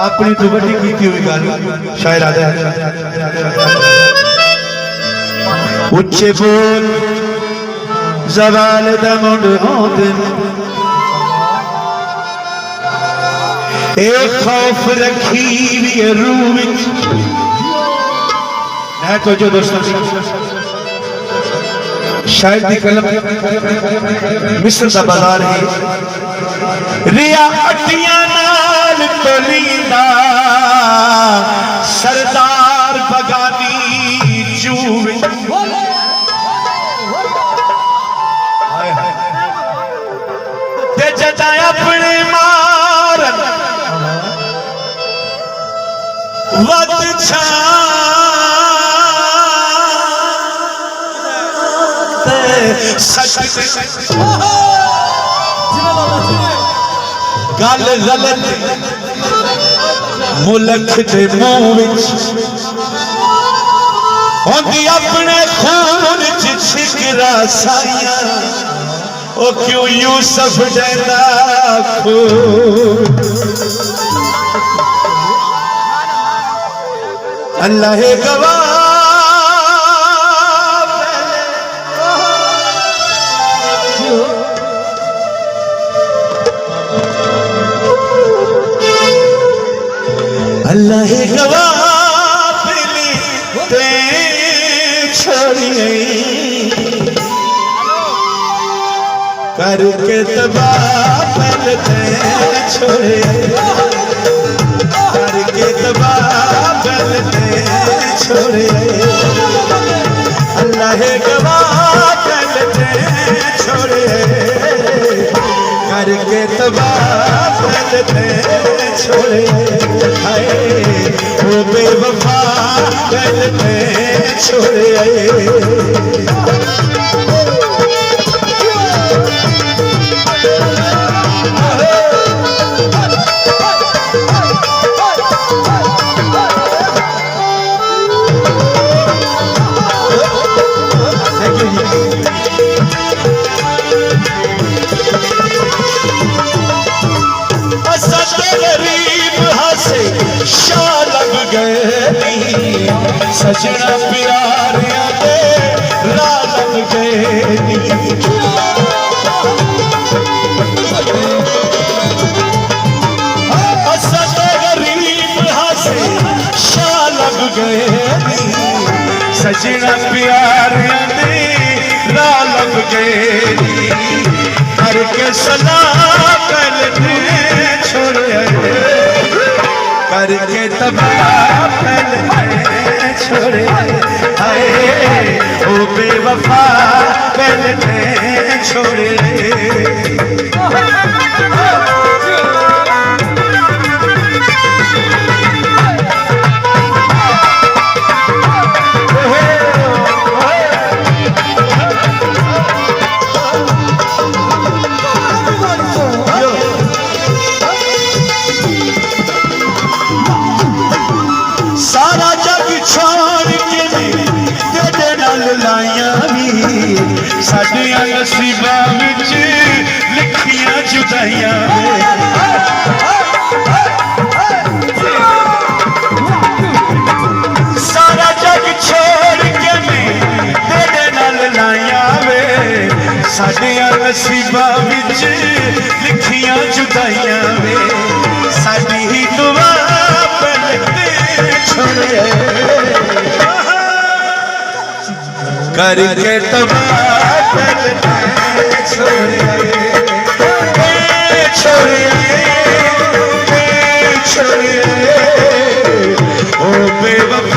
अपनी तो बड़ी की हुई गल शायर आदा उच्चे बोल जवाल दा मुंड होंदे एक खौफ रखी भी रूह विच मैं तो जो दोस्तों शायद दी कलम मिस्र दा बाजार है रिया अटियां नाल तोलींदा सरदार बगानी चूवे ते जदा अपने मारन वद छा गल गलत मुल्क दे मुंह विच होंदी अपने खून च छिकरा साइया ओ क्यों यूसुफ देना खून अल्लाह गवाह अल्लाह गवाह ते छोड़िए करके तबाह पलते छोड़िए करके तबाह पलते छोड़िए अल्लाह गवाह पलते छोड़िए करके तबाह पलते छोड़िए वो बेवफा पलते छोड़िए सजना प्यारिया दे रालम गए गरीब हसे शाह लग गए सजना प्यारिया दे रालम गए करके सलाह करने छोड़े करके तबाह पलते छोड़े हाय ओ बेवफा पलते छोड़े साडिया नसीबा विच लिखियां जुदाइयां सारा जग छोड़ के मैं तेरे नाल लाया वे साडिया नसीबा विच लिखियां जुदाइयां वे साडी ही दुआ पलते छोड़े करके तबाह पलते छोड़िए छोड़िए छोड़िए ओ बेवफा